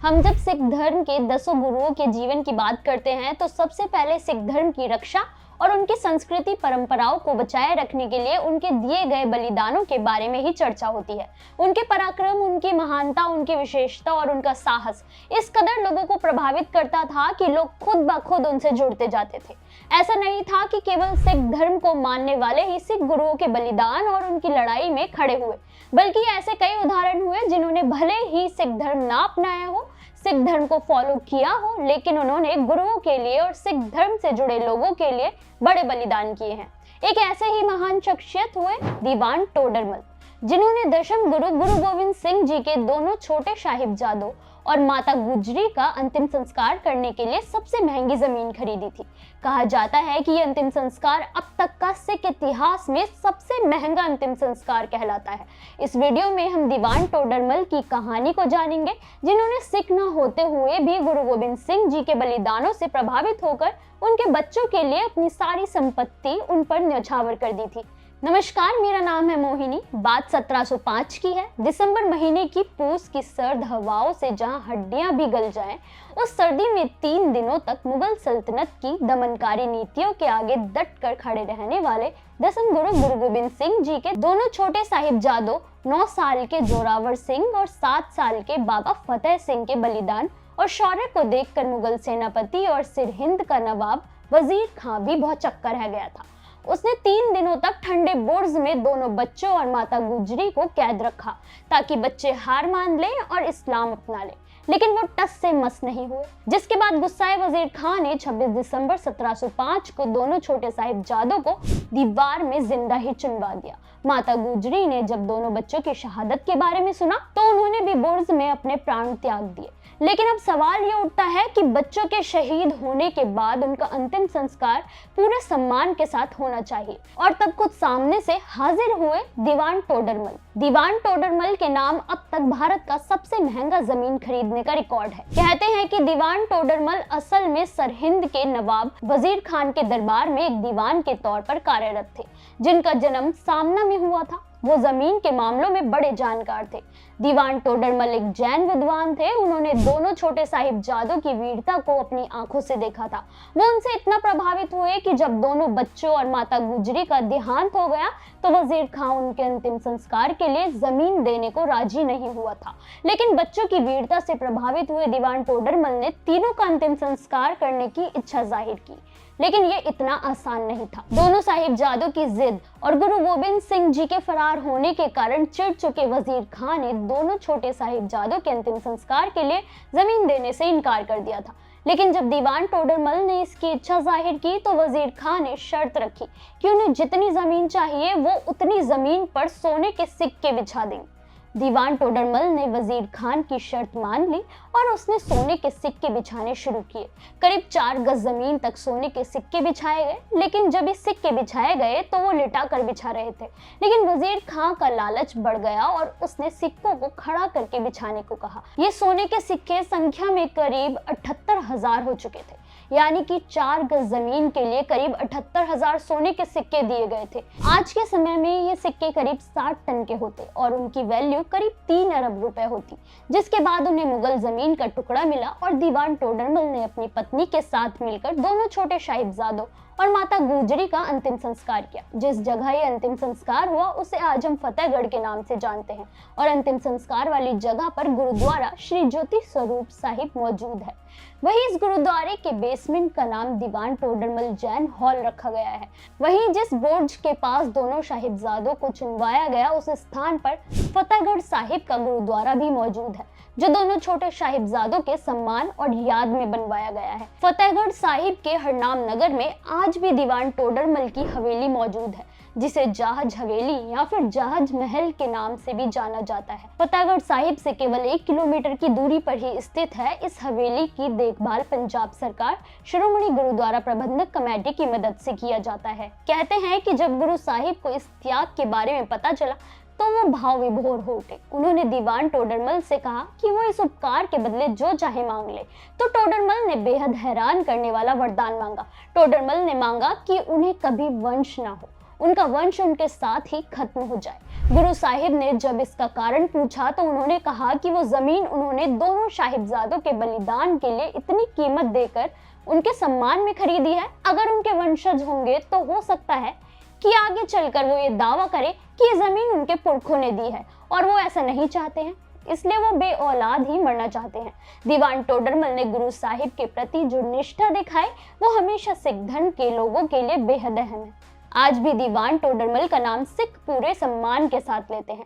हम जब सिख धर्म के 10 गुरुओं के जीवन की बात करते हैं तो सबसे पहले सिख धर्म की रक्षा और उनकी संस्कृति परंपराओं को बचाए रखने के लिए उनके दिए गए बलिदानों के बारे में ही चर्चा होती है। उनके पराक्रम, उनकी महानता, उनकी विशेषता और उनका साहस इस कदर लोगों को प्रभावित करता था कि लोग खुद ब खुद उनसे जुड़ते जाते थे। ऐसा नहीं था कि केवल सिख धर्म को मानने वाले ही सिख गुरुओं के बलिदान और उनकी लड़ाई में खड़े हुए, बल्कि ऐसे कई उदाहरण हुए जिन्होंने भले ही सिख धर्म ना अपनाया हो, सिख धर्म को फॉलो किया हो, लेकिन उन्होंने गुरुओं के लिए और सिख धर्म से जुड़े लोगों के लिए बड़े बलिदान किए हैं। एक ऐसे ही महान शख्सियत हुए दीवान टोडरमल, जिन्होंने दशम गुरु गोविंद सिंह जी के दोनों छोटे साहिबजादों और माता गुजरी का अंतिम संस्कार करने के लिए सबसे महंगी जमीन खरीदी थी। कहा जाता है कि यह अंतिम संस्कार अब तक का सिख इतिहास में सबसे महंगा अंतिम संस्कार कहलाता है। इस वीडियो में हम दीवान टोडरमल की कहानी को जानेंगे, जिन्होंने सिख न होते हुए भी गुरु गोविंद सिंह जी के बलिदानों से प्रभावित होकर उनके बच्चों के लिए अपनी सारी संपत्ति उन पर न्यौछावर कर दी थी। नमस्कार, मेरा नाम है मोहिनी। बात 1705 की है। दिसंबर महीने की पूस की सर्द हवाओं से जहां हड्डियां भी गल जाएं, उस सर्दी में 3 दिनों तक मुगल सल्तनत की दमनकारी नीतियों के आगे डट कर खड़े रहने वाले दसम गुरु गोविंद सिंह जी के दोनों छोटे साहिबजादों 9 साल के जोरावर सिंह और 7 साल के बाबा फतेह सिंह के बलिदान और शौर्य को देखकर मुगल सेनापति और सिरहिंद का नवाब वजीर खां भी बहुत चक्कर रह गया था। उसने 3 दिनों तक ठंडे बुर्ज में दोनों बच्चों और माता गुजरी को कैद रखा ताकि बच्चे हार मान लें और इस्लाम अपना लें, लेकिन वो टस से मस नहीं हुए। जिसके बाद गुस्साए वजीर खान ने 26 दिसंबर 1705 को दोनों छोटे साहिबजादों को दीवार में जिंदा ही चुनवा दिया। माता गुजरी ने जब दोनों बच्चों की शहादत के बारे में सुना तो उन्होंने भी बुर्ज में अपने प्राण त्याग दिए। लेकिन अब सवाल ये उठता है कि बच्चों के शहीद होने के बाद उनका अंतिम संस्कार पूरे सम्मान के साथ होना चाहिए, और तब खुद सामने से हाजिर हुए दीवान टोडरमल। दीवान टोडरमल के नाम अब तक भारत का सबसे महंगा जमीन खरीदने का रिकॉर्ड है। कहते हैं कि दीवान टोडरमल असल में सरहिंद के नवाब वजीर खान के दरबार में एक दीवान के तौर पर कार्यरत थे, जिनका जन्म सामना में हुआ था। वो जमीन के मामलों में बड़े जानकार थे। दीवान टोडरमल एक जैन विद्वान थे। उन्होंने दोनों छोटे साहिबजादों की वीरता को अपनी आंखों से देखा था। वो उनसे इतना प्रभावित हुए कि जब दोनों बच्चों और माता गुजरी का देहांत हो गया तो वजीर खान उनके अंतिम संस्कार के लिए जमीन देने को राजी नहीं हुआ था। लेकिन बच्चों की वीरता से प्रभावित हुए दीवान टोडरमल ने तीनों का अंतिम संस्कार करने की इच्छा जाहिर की, लेकिन ये इतना आसान नहीं था। दोनों साहिबजादों की जिद और गुरु गोविंद सिंह जी के फरार होने के कारण चिढ़ चुके वजीर खान ने दोनों छोटे साहिबजादों के अंतिम संस्कार के लिए जमीन देने से इनकार कर दिया था। लेकिन जब दीवान टोडरमल ने इसकी इच्छा जाहिर की तो वजीर खान ने शर्त रखी कि उन्हें जितनी जमीन चाहिए वो उतनी जमीन पर सोने के सिक्के बिछा देंगे। दीवान टोडरमल ने वजीर खान की शर्त मान ली और उसने सोने के सिक्के बिछाने शुरू किए। करीब 4 गज जमीन तक सोने के सिक्के बिछाए गए, लेकिन जब इस सिक्के बिछाए गए तो वो लिटा कर बिछा रहे थे। लेकिन वजीर खान का लालच बढ़ गया और उसने सिक्कों को खड़ा करके बिछाने को कहा। ये सोने के सिक्के संख्या में करीब 78,000 हो चुके थे, यानी कि 4 गज जमीन के लिए करीब 78,000 सोने के सिक्के दिए गए थे। आज के समय में ये सिक्के करीब 60 टन के होते और उनकी वैल्यू करीब 3 अरब रुपए होती। जिसके बाद उन्हें मुगल जमीन का टुकड़ा मिला और दीवान टोडरमल ने अपनी पत्नी के साथ मिलकर दोनों छोटे साहिबजादों और माता गुजरी का अंतिम संस्कार किया। जिस जगह ये अंतिम संस्कार हुआ उसे आज हम फतेहगढ़ के नाम से जानते हैं, और अंतिम संस्कार वाली जगह पर गुरुद्वारा श्री ज्योति स्वरूप साहिब मौजूद है। वहीं इस गुरुद्वारे के बेसमेंट का नाम दीवान टोडरमल जैन हॉल रखा गया है। वहीं जिस बुर्ज के पास दोनों साहिबजादों को चुनवाया गया उस स्थान पर फतेहगढ़ साहिब का गुरुद्वारा भी मौजूद है, जो दोनों छोटे साहिबजादों के सम्मान और याद में बनवाया गया है। फतेहगढ़ साहिब के हरनाम नगर में आज भी दीवान टोडरमल की हवेली मौजूद है, जिसे जहाज हवेली या फिर जहाज महल के नाम से भी जाना जाता है। फतेहगढ़ साहिब से केवल 1 किलोमीटर की दूरी पर ही स्थित है। इस हवेली की देखभाल पंजाब सरकार शिरोमणि गुरुद्वारा प्रबंधक कमेटी की मदद से किया जाता है। कहते हैं कि जब गुरु साहिब को इस त्याग के बारे में पता चला तो वो भाव विभोर हो उठे। उन्होंने दीवान टोडरमल से कहा कि वो इस उपकार के बदले जो चाहे मांग ले। तो टोडरमल ने बेहद हैरान करने वाला वरदान मांगा। टोडरमल ने मांगा कि उन्हें कभी वंश ना हो, उनका वंश उनके साथ ही खत्म हो जाए। गुरु साहिब ने जब इसका कारण पूछा तो उन्होंने कहा कि वो जमीन उन्होंने दोनों साहिबजादों के बलिदान के लिए इतनी कीमत देकर उनके सम्मान में खरीदी है। अगर उनके वंशज होंगे तो हो सकता है कि आगे चलकर वो ये दावा करे कि ये जमीन उनके पुरखों ने दी है, और वो ऐसा नहीं चाहते हैं, इसलिए वो बे औलाद ही मरना चाहते हैं। दीवान टोडरमल ने गुरु साहिब के प्रति जो निष्ठा दिखाई वो हमेशा सिख धर्म के लोगों के लिए बेहद अहम है। आज भी दीवान टोडरमल का नाम सिख पूरे सम्मान के साथ लेते हैं।